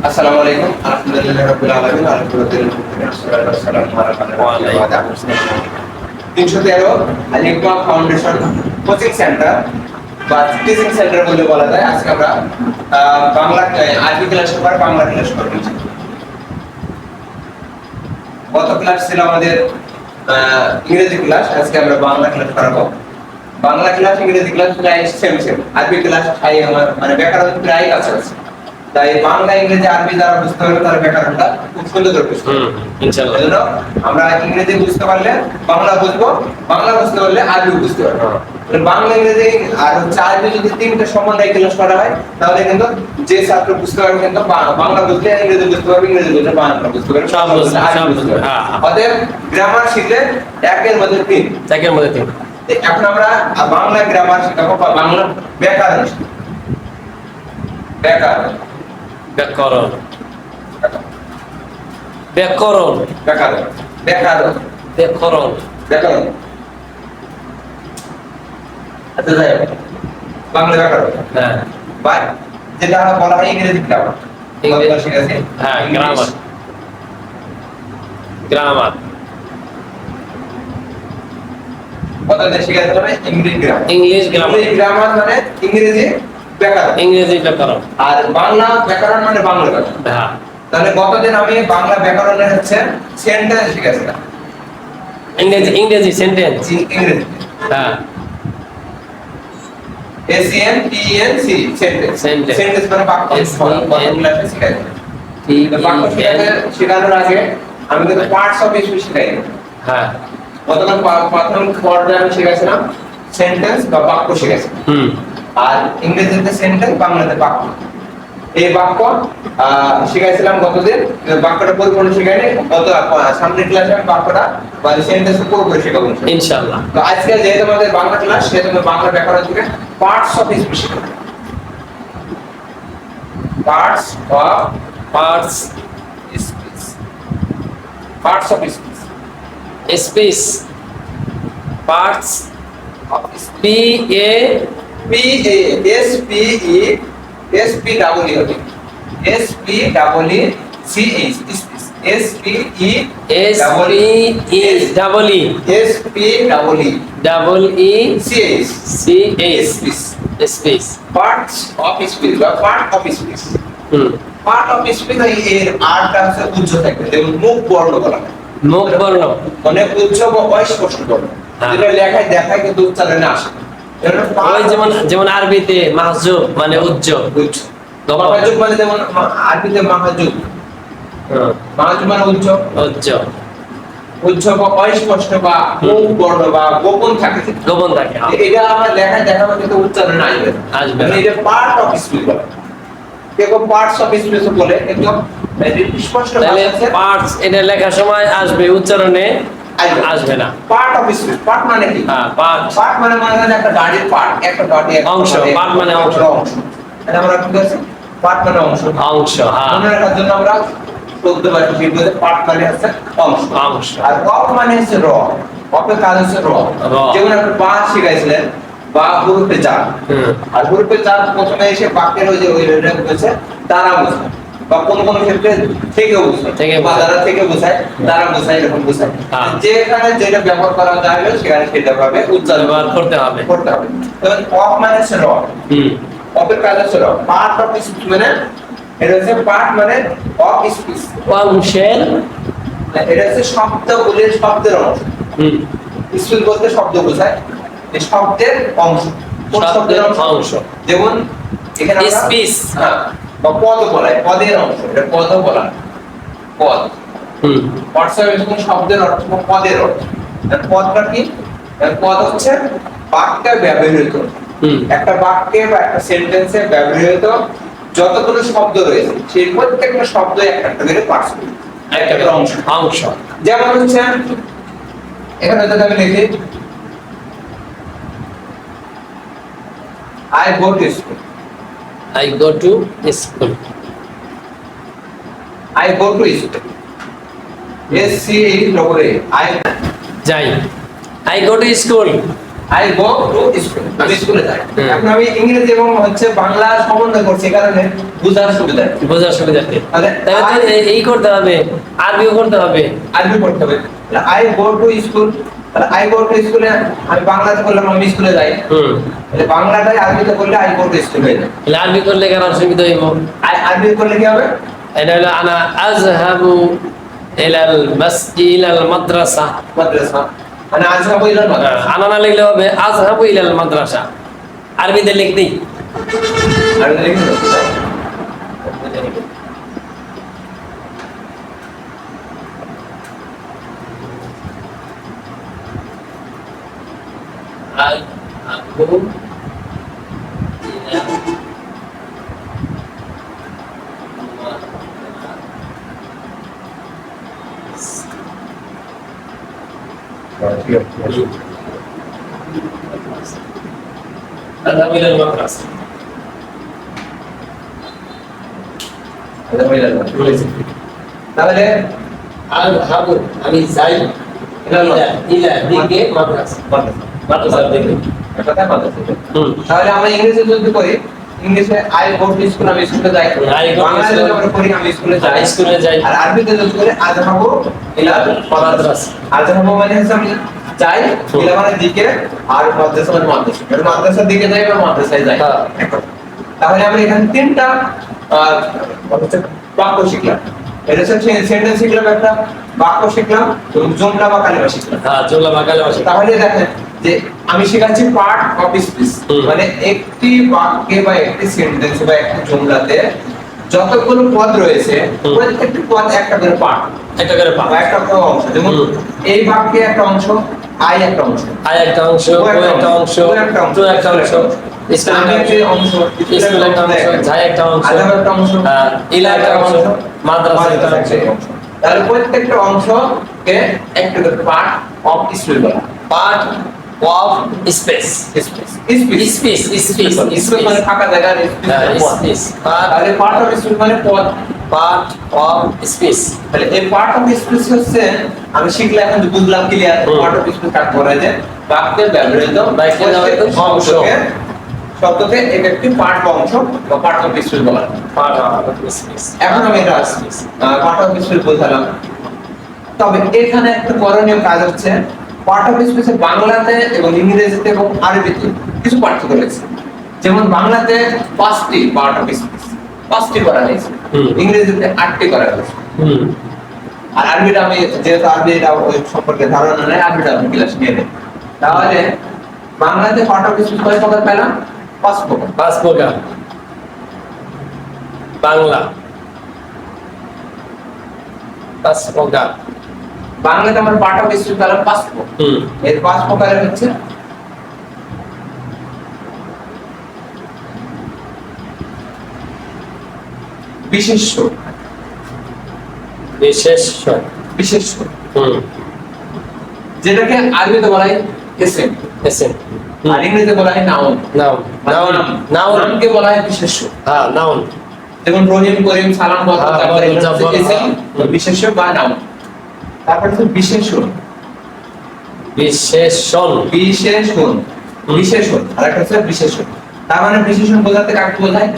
আসসালামু আলাইকুম। আলহামদুলিল্লাহি রাব্বিল আলামিন। আলহামদুলিল্লাহ 313 আলিফবা ফাউন্ডেশন কোচিং সেন্টার বা টিচিং সেন্টার বলে বলা যায়। আজকে আমরা বাংলা আরবি ক্লাসের পর বাংলা ক্লাস করব। গত ক্লাস ছিল আমাদের ইংরেজি ক্লাস, আজকে আমরা বাংলা ক্লাস করাবো। বাংলা ক্লাস ইংরেজি ক্লাস প্রায় সেম, আরবি ক্লাস আমার মানে ব্যাকরণ প্রায় কাছাকাছি। তাই বাংলা ইংরেজি আরবি যারা বুঝতে পারবে তার ব্যাকরণটা খুব সুন্দর করে বুঝতে পারবে। ইনশাআল্লাহ। এজন্য আমরা ইংরেজি বুঝতে পারলে বাংলা বুঝবো, বাংলা বুঝতে পারলে আরবি বুঝতে পারবো। বাংলা ইংরেজি আর আরবি যদি তিনটা সমন্বয় ক্লাস করা হয় তাহলে কিন্তু যে ছাত্র বুঝতে পারবে কিন্তু বাংলা বুঝলে ইংরেজি বুঝতে পারবে, ইংরেজি বুঝলে বাংলা বুঝতে পারবে, সব বুঝতে পারবে। অতএব গ্রামার শিখলে একের মধ্যে তিন। এখন আমরা বাংলা গ্রামার শিখাবো বা বাংলা ব্যাকরণ শিখাবো। ব্যাকরণ ব্যাকরণ ব্যাকরণ ব্যাকরণ ব্যাকরণ ব্যাকরণ ব্যাকরণ আচ্ছা যাই হোক, বাংলা ব্যাকরণ হ্যাঁ বা যেটা বলা হয় ইংরেজি গ্রামার। ইংরেজি ঠিক আছে, হ্যাঁ গ্রামার গ্রামার কতটা শিখাতে হবে ইংরেজি গ্রামার। ইংলিশ গ্রামার ইংরেজি গ্রামার মানে ইংরেজি ব্যাকরণ, ইংরেজি ব্যাকরণ আর বাংলা ব্যাকরণ মানে বাংলা ব্যাকরণ। হ্যাঁ তাহলে গতদিন আমি বাংলা ব্যাকরণের হচ্ছে সেন্টেন্স শিখেছিলাম। ইংরেজি সেন্টেন্স ইংরেজি হ্যাঁ SENTENC সেন্টেন্স Sentence. সেন্টেন্স মানে বাক্য। ক্লাসে শিখাইছি। বাক্য শেখানোর আগে আমি কিন্তু পার্টস অফ স্পিচ শিখাই। হ্যাঁ গতকাল প্রথম পর্যায়ে আমি শিখাইছিলাম সেন্টেন্স বা বাক্য শিখাইছি। আর ইংরেজিতে সেন্টেন্স, বাংলাতে বাক্য। এই বাক্য শিখাইছিলাম গতদিন। বাক্যটা পরিপূর্ণ শিখাইনি, গত সামনের ক্লাসে আমি বাক্যটা বা সেন্টেন্স পুরোপুরি শেখাবো ইনশাআল্লাহ। তো আজকে যেহেতু আমাদের বাংলা ক্লাস, সেহেতু আমি বাংলা ব্যাকরণ থেকে পার্টস অফ স্পিচ শিখাবো। Parts of parts speech, parts of speech, space parts of P A SPECH S P E double E double E C H space parts of speech বা part of speech. Part of speech এর আরটা হচ্ছে উচ্চ থাকবে, যেমন মুখ বর্ণ বলা হয়। মুখ বর্ণ মানে উচ্চ বা অস্পষ্ট বর্ণ, যেটা লেখায় দেখায় কিন্তু উচ্চারণে আসে না। ওই যেমন আরবিতে মাহজুব মানে উজ্জ্বল মাহাজুব মানে যেমন আরবিতে মাহাজুব, মাহাজুব মানে উজ্জ্বল বা অস্পষ্ট বা মুখ বর্ণ বা গোপন থাকে, এটা আমার লেখায় দেখাবে কিন্তু উচ্চারণে আসবে না। এটা পার্ট অফ স্পিচ বলে। কেউ পার্টস অফ স্পিচ বলে, একদম স্পষ্ট ভাষাতে পার্টস এটা লেখার সময় আসবে, উচ্চারণে আসবে না। পার্ট অফ স্পিচ, পার্ট মানে কি? পার্ট মানে একটা গাড়ির পার্ট, একটা গাড়ি অংশ, পার্ট মানে অংশ। এটা আমরা কি বলছি? পার্ট মানে অংশ। হ্যাঁ মনে রাখার জন্য আমরা বলতে পারি যে পার্ট মানে হচ্ছে অংশ। আর অফ মানে হচ্ছে র, অফের কাজ হচ্ছে র। যেমন আপনি বা শিখাইছিলেন, বা হুরুফে জার। আর হুরুফে জার প্রথমে এসে বাক্যের ওই যে বলছে দ্বারা বোঝায়, বা কোন কোন ক্ষেত্রে থেকেও বোঝায়, বা দ্বারা থেকে বোঝায়, দ্বারা বোঝায়, এরকম বোঝায়। যেখানে যেটা ব্যবহার করা যাবে সেখানে সেটা ভাবে উচ্চারণ করতে হবে। তখন অফ মানে হচ্ছে র, অফের কাজ হচ্ছে র। পার্ট অফ স্পিচ মানে এটা হচ্ছে পার্ট মানে অফ স্পিচ, অংশের, এটা হচ্ছে শব্দগুলির শব্দের অংশ। স্পিচ বলতে শব্দ বোঝায়, এই শব্দের অংশ। কোন শব্দের অংশ? যেমন এখানে আমরা স্পিচ বা পদ বলা হয়, পদের অংশ। এটা পদও বলা হয়, পদ। হোয়াটসঅ্যাপ এরকম শব্দের অর্থ বা পদের অর্থ। পদটা কি? পদ হচ্ছে বাক্যে ব্যবহৃত, একটা বাক্যে বা একটা সেন্টেন্সে ব্যবহৃত যতগুলো শব্দ রয়েছে সেই প্রত্যেকটা শব্দ একটা করে পার্টস, একটা করে অংশ। যেমন হচ্ছে এখানে যদি আমি লিখি I go to school, I go to school, I go to school, SCH I যাই, I go to school, I go to school, আমি স্কুলে যাই। হুম। এখন আমি ইংরেজি এবং হচ্ছে বাংলা সম্বন্ধ করছি, এই কারণে বোঝার সুবিধা। বোঝার সুবিধার্থে তাহলে তাহলে তো এই করতে হবে, আরবিও করতে হবে। আরবি পড়তে হবে। আই গো টু স্কুল, তাহলে আই গো টু স্কুলে আমি বাংলাতে বললাম আমি স্কুলে যাই, তাহলে বাংলাটাই আরবিতে করলে আই গো টু স্কুল হয়ে যায়। তাহলে আরবি করলে কেন অসুবিধা হইব? আরবি করলে কি হবে? এটা হলো আনা আযহাবু ইলাল ইলাল মাদ্রাসা। মাদ্রাসা, মানে আজহাবু ইলাল মাদ্রাসা। আনা না লিখলে হবে আযহাবু ইলাল মাদ্রাসা। আরবিতে লিখতেই আরবিতে লিখে দাও। আযহাবু আযহাবু ইলাল মাদ্রাসা। আজহাবু ইলাল মাদ্রাসা। তাহলে আযহাবু আমি যাই ইলা দিকে মাদ্রাসা। মাদ্রাসার দিকে। কথায় মাদ্রাসা। হুম। তাহলে আমরা ইংরেজি যদি করি, ইংলিশে আই গো টু স্কুল, আমি স্কুলে যাই। I go to বাংলাতে school, যদি আমরা করি আমি স্কুলে যাই। স্কুলে যাই। আর আরবিতে যদি করি আযহাবু ইলাল মাদ্রাসা। আযহাবু মানে হচ্ছে আমি যাই, ইলা মানে দিকে, আর মাদ্রাসা মানে মাদ্রাসা। মানে মাদ্রাসার দিকে যাই বা মাদ্রাসায় যাই। হ্যাঁ। তাহলে আমরা এখানে তিনটা হচ্ছে বাক্য শিখলাম। এটা হচ্ছে সেন্টেন্স শিখলাম, একটা বাক্য শিখলাম এবং জুমলা বা কালিমা শিখলাম। হ্যাঁ, জুমলা বা কালিমা শিখলাম। তাহলে দেখেন যে আমি শেখাচ্ছি পার্ট অফ স্পিচ, মানে একটি বাক্যে বা একটি সেন্টেন্সে বা একটি জুমলাতে যতগুলো পদ রয়েছে প্রত্যেকটি পদ একটা করে পার্ট, একটা করে পা। বা একটা করে অংশ। যেমন এই বাক্যে একটা অংশ, আই একটা অংশ, আয় একটা অংশ, ও একটা অংশ, তো একটা অংশ, স্কুল আমি একটা অংশ, স্কুল একটা অংশ, ঝাই একটা অংশ, আজাব একটা অংশ, ইলা একটা অংশ, মাদ্রাসা একটা অংশ। তাহলে প্রত্যেকটা অংশকে একটা করে পার্ট অফ স্পিচ বলা হয়। Part of speech. Speech space, space, speech মানে ফাঁকা জায়গা, স্পেস। তাহলে পার্ট অফ স্পিচ মানে পদ। Part of speech. তাহলে এই পার্ট অফ স্পিচ হচ্ছে আমি শিখলে এখন যে বুঝলাম ক্লিয়ার। পার্ট অফ স্পিচ কাকে বলা যায়? বাক্যের ব্যবহৃত অংশকে শব্দকে এক একটি পার্ট বা অংশ বা পার্ট অফ স্পিচ বলা হয়। Part of speech. এখন আমি এটা পার্ট অফ স্পিচ বোঝালাম। তবে এখানে একটা করণীয় কাজ হচ্ছে, পার্ট অফ স্পিচে বাংলাতে এবং ইংরেজিতে এবং আরবিতে কিছু পার্থক্য রয়েছে। যেমন বাংলাতে 5টি পার্ট অফ স্পিচ, 5টি করা হয়েছে, ইংরেজিতে 8টি করা হয়েছে। আর আরবিটা আমি যেহেতু আরবিটা ওই সম্পর্কে ধারণা নেই, আরবিটা আমি ক্লাস নিয়ে নেই। তাহলে বাংলাতে পার্ট অফ স্পিচ কয় প্রকার পেলাম? 5 প্রকার। 5 প্রকার। বাংলা 5 প্রকার। বাংলাতে আমার পার্ট অফ স্পিচ পেলাম 5 প্রকার। এর 5 প্রকারের হচ্ছে বিশেষ্য, বিশেষ্য, বিশেষ্য, যেটাকে আরবিতে বলা হয় এসেম, এসেম, আর ইংরেজিতে বলা হয় নাউন। Noun, noun, noun. নাউনকে বলা হয় বিশেষ্য। হ্যাঁ, নাউন। যেমন রহিম, করিম, সালাম, বদর, হ্যাঁ, জাফর, বদর, এগুলো হচ্ছে জাফর, এসেম, বিশেষ্য বা নাউন। তারপর হচ্ছে বিশেষণ, বিশেষণ, বিশেষণ, বিশেষণ, আর একটা হচ্ছে বিশেষণ। তার মানে বিশেষণ বোঝাতে কাকে বোঝায়?